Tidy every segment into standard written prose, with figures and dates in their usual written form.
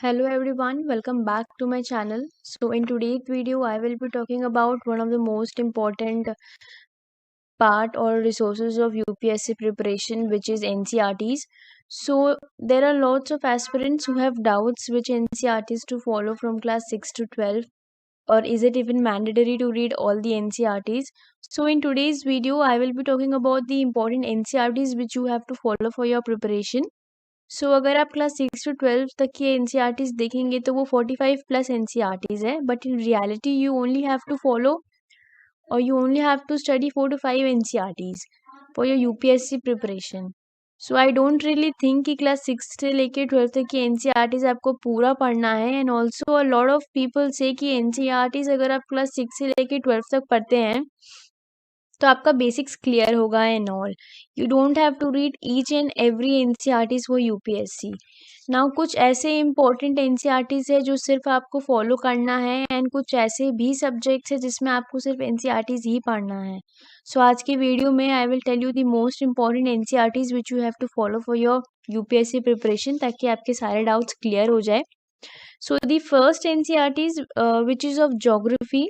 Hello everyone, welcome back to my channel. So in today's video, I will be talking about one of the most important part or resources of UPSC preparation, which is NCRTs. So there are lots of aspirants who have doubts which NCRTs to follow from class 6 to 12, or is it even mandatory to read all the NCRTs. So in today's video, I will be talking about the important NCRTs which you have to follow for your preparation. सो अगर आप class 6 to 12 तक के NCERTs देखेंगे तो वो 45 plus NCERTs है, but in reality you only have to follow और you only have to study 4 to 5 NCERTs for your UPSC preparation. So I don't really think कि क्लास 6 से लेके 12 तक की NCERTs आपको पूरा पढ़ना है, and also a lot of people से कि NCERTs अगर आप क्लास 6 से लेके 12 तक पढ़ते हैं तो आपका बेसिक्स क्लियर होगा and all. You don't have to read each and every NCERTs for UPSC. Now कुछ ऐसे इंपॉर्टेंट एनसीईआरटीज है जो सिर्फ आपको फॉलो करना है, एंड कुछ ऐसे भी सब्जेक्ट्स है जिसमें आपको सिर्फ एनसीईआरटीज ही पढ़ना है. सो आज के वीडियो में I will tell you the most important NCERTs which you have to follow for your UPSC preparation, ताकि आपके सारे डाउट्स क्लियर हो जाए. So the first NCERTs, which is of geography.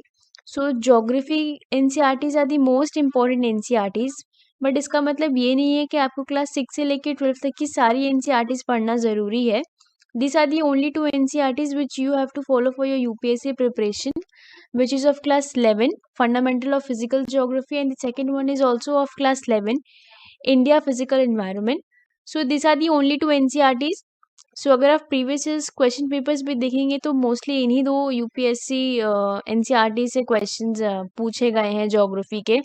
So geography NCERTs are the most important NCERTs. But इसका मतलब ये नहीं है कि आपको क्लास 6 से लेकर 12 तक की सारी NCERTs पढ़ना ज़रूरी है. These are the only two NCERTs which you have to follow for your UPSC preparation, which is of class 11, Fundamental of Physical Geography, and the second one is also of class 11, India Physical Environment. So these are the only two NCERTs. सो अगर आप previous years question papers भी देखेंगे तो mostly इन्हीं दो UPSC NCERT से questions पूछे गए हैं ज्योग्राफी के.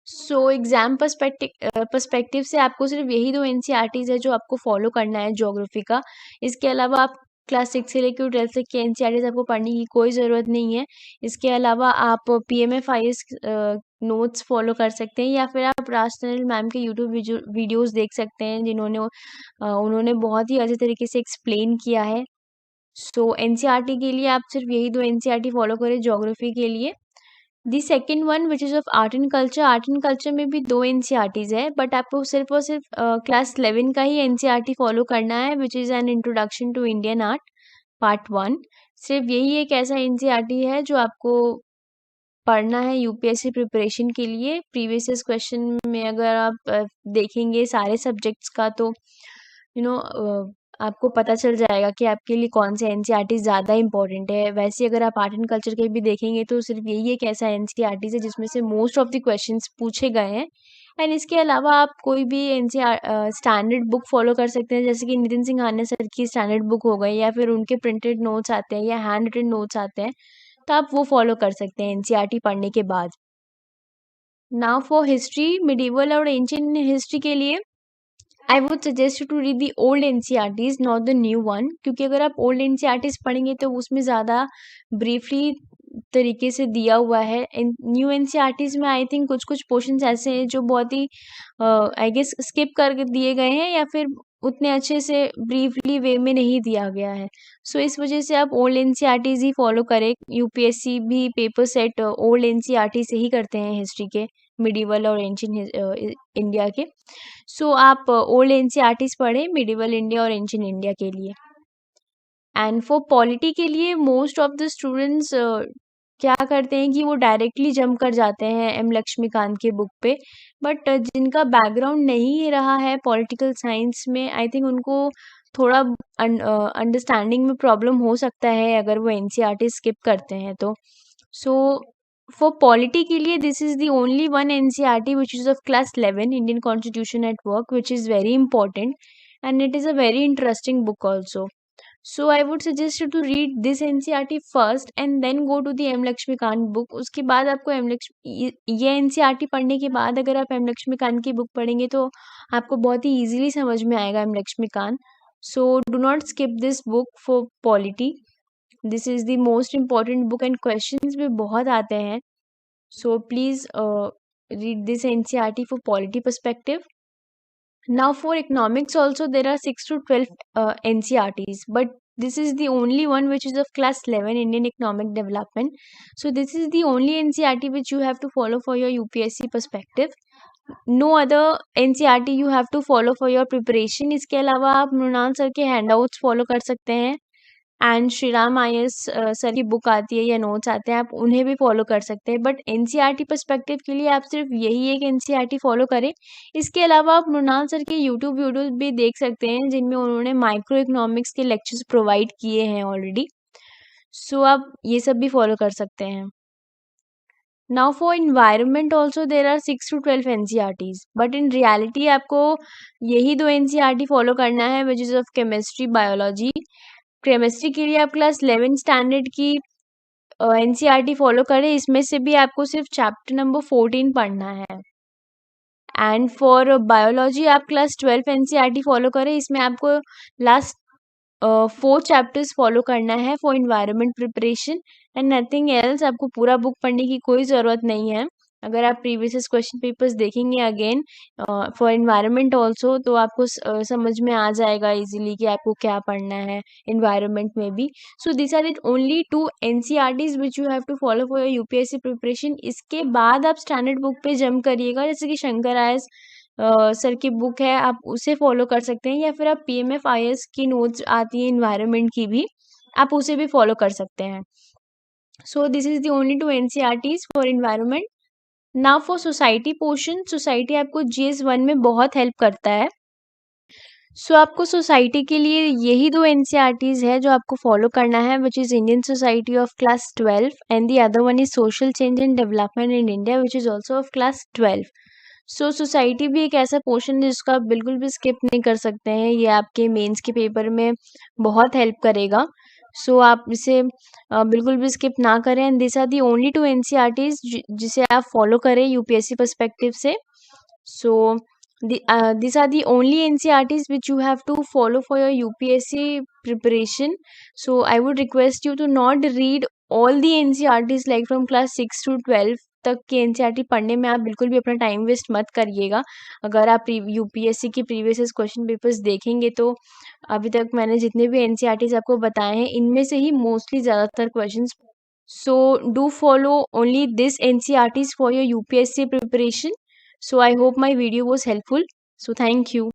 सो एग्जाम पर्सपेक्टिव से आपको सिर्फ यही दो एनसीईआरटीज है जो आपको फॉलो करना है ज्योग्राफी का. इसके अलावा आप क्लास 6 से लेकर 12 तक की एनसीईआरटीज आपको पढ़ने की कोई ज़रूरत नहीं है. इसके अलावा आप पीएमएफआईएस नोट्स फॉलो कर सकते हैं, या फिर आप राजनल मैम के यूट्यूब वीडियोस देख सकते हैं जिन्होंने उन्होंने बहुत ही अच्छे तरीके से एक्सप्लेन किया है. सो एनसीईआरटी के लिए आप सिर्फ यही दो एनसीईआरटी फॉलो करें ज्योग्राफी के लिए. The second one which is of art and culture में भी दो एनसीईआरटीज है, बट आपको सिर्फ और सिर्फ क्लास 11 का ही एनसीईआरटी फॉलो करना है, which is an introduction to Indian art part 1. सिर्फ यही एक ऐसा एनसीईआरटी है जो आपको पढ़ना है यूपीएससी प्रिपरेशन के लिए. प्रीवियस ईयर्स क्वेश्चन में अगर आप देखेंगे सारे सब्जेक्ट्स का तो यू नो आपको पता चल जाएगा कि आपके लिए कौन से एनसीईआरटी ज़्यादा इंपॉर्टेंट है. वैसे अगर आप आर्ट एंड कल्चर के भी देखेंगे तो सिर्फ यही एक ऐसा एनसीईआरटी है जिसमें से मोस्ट ऑफ द क्वेश्चंस पूछे गए हैं. एंड इसके अलावा आप कोई भी एनसीईआर स्टैंडर्ड बुक फॉलो कर सकते हैं, जैसे कि नितिन सिंघानिया सर की स्टैंडर्ड बुक हो गई, या फिर उनके प्रिंटेड नोट्स आते हैं या हैंड रिटन नोट्स आते हैं, तो आप वो फॉलो कर सकते हैं एनसीईआरटी पढ़ने के बाद. नाउ फॉर हिस्ट्री, मिडिवल और एंशिएंट हिस्ट्री के लिए I would suggest to read the old NCERTs, not the new one, क्योंकि अगर आप ओल्ड एनसीईआरटीज पढ़ेंगे तो उसमें ज़्यादा ब्रीफली तरीके से दिया हुआ है. न्यू एनसीईआरटीज में आई थिंक कुछ कुछ पोर्शंस ऐसे हैं जो बहुत ही आई गेस स्किप करके दिए गए हैं, या फिर उतने अच्छे से ब्रीफली वे में नहीं दिया गया है. सो इस वजह से आप ओल्ड एनसीईआरटीज ही फॉलो करें. यूपीएससी भी पेपर सेट ओल्ड एनसीईआरटी से ही करते हैं हिस्ट्री के, मिडिवल और एंशिएंट इंडिया के. सो आप ओल्ड एनसीईआरटीज पढ़ें मिडिवल इंडिया और एंशिएंट इंडिया के लिए. एंड फॉर पॉलिटी के लिए मोस्ट ऑफ द स्टूडेंट्स क्या करते हैं कि वो डायरेक्टली जंप कर जाते हैं एम लक्ष्मीकांत के बुक पे, बट जिनका बैकग्राउंड नहीं रहा है पॉलिटिकल साइंस में, आई थिंक उनको थोड़ा अंडरस्टैंडिंग में प्रॉब्लम हो सकता है अगर वो एनसीईआरटी स्किप करते हैं तो. सो फॉर पॉलिटी के लिए this is the only one NCERT which is of class 11, Indian constitution at work, which is very important and it is a very interesting book also. So I would suggest you to read this NCERT first and then go to the M Laxmikanth book. उसके बाद आपको ये NCERT पढ़ने के बाद अगर आप M Laxmikant की बुक पढ़ेंगे तो आपको बहुत ही easily समझ में आएगा M Laxmikant. So do not skip this book for polity. This is the most important book and questions भी बहुत आते हैं. So please read this NCERT for polity perspective. Now for economics also there are 6 to 12 NCERTs, but this is the only one which is of class 11, Indian Economic Development. So this is the only NCERT which you have to follow for your UPSC perspective. No other NCERT you have to follow for your preparation. इसके अलावा आप Mrinal sir के handouts follow कर सकते हैं. And Shriram IAS sir की book आती है या नोट्स आते हैं, आप उन्हें भी फॉलो कर सकते हैं। बट एनसीईआरटी पर्सपेक्टिव के लिए आप सिर्फ यही एक एनसीईआरटी फॉलो करें। इसके अलावा आप मृणाल सर के यूट्यूब वीडियोस भी देख सकते हैं, जिनमें उन्होंने माइक्रो इकोनॉमिक्स के लेक्चर्स प्रोवाइड किए हैं ऑलरेडी। सो आप ये सब भी फॉलो कर सकते हैं। Now for environment also there are 6 to 12 NCERTs, but in reality आपको यही दो NCERT फॉलो करना है, which is of chemistry, biology. Chemistry के लिए आप क्लास 11 स्टैंडर्ड की NCERT फॉलो करें, इसमें से भी आपको सिर्फ चैप्टर नंबर 14 पढ़ना है। एंड फॉर बायोलॉजी आप क्लास 12 NCERT फॉलो करें, इसमें आपको लास्ट 4 चैप्टर्स फॉलो करना है for environment preparation and nothing else. आपको पूरा बुक पढ़ने की कोई ज़रूरत नहीं है। अगर आप प्रीवियस क्वेश्चन पेपर्स देखेंगे अगेन फॉर एनवायरनमेंट ऑल्सो, तो आपको समझ में आ जाएगा इजीली कि आपको क्या पढ़ना है एनवायरनमेंट में भी। So this are it only 2 NCERTs which you have to follow for your UPSC preparation. इसके बाद आप स्टैंडर्ड बुक पे जंप करिएगा, जैसे कि शंकर आयस सर की बुक है, आप उसे फॉलो कर सकते हैं, या फिर आप PMF IS की नोट्स आती है इन्वायरमेंट की भी, आप उसे भी फॉलो कर सकते हैं। So this is the only 2 NCERTs for environment. Now for society portion, society आपको GS1 में बहुत हेल्प करता है। सो आपको सोसाइटी के लिए यही 2 NCERTs है जो आपको फॉलो करना है, which is Indian society of class 12 and the other one is social change and development in India, which is also of class 12। So society भी एक ऐसा पोर्शन है जिसको आप बिल्कुल भी स्किप नहीं कर सकते हैं, ये आपके मेंस के पेपर में बहुत हेल्प करेगा। सो आप इसे बिल्कुल भी स्किप ना करें। And this are the only 2 NCERTs जिसे आप फॉलो करें यूपीएससी पर्सपेक्टिव से। So these are the only NCERTs which you have to follow for your UPSC preparation. So I would request you to not read all the NCERTs like from class 6 to 12 तक के NCERT पढ़ने में आप बिल्कुल भी अपना time waste मत करिएगा। अगर आप यूपीएससी की प्रीवियस क्वेश्चन पेपर्स देखेंगे तो अभी तक मैंने जितने भी NCERTs आपको बताए हैं, इनमें से ही मोस्टली ज़्यादातर questions. So do follow only this NCERTs for your UPSC preparation. So I hope my video was helpful. So thank you.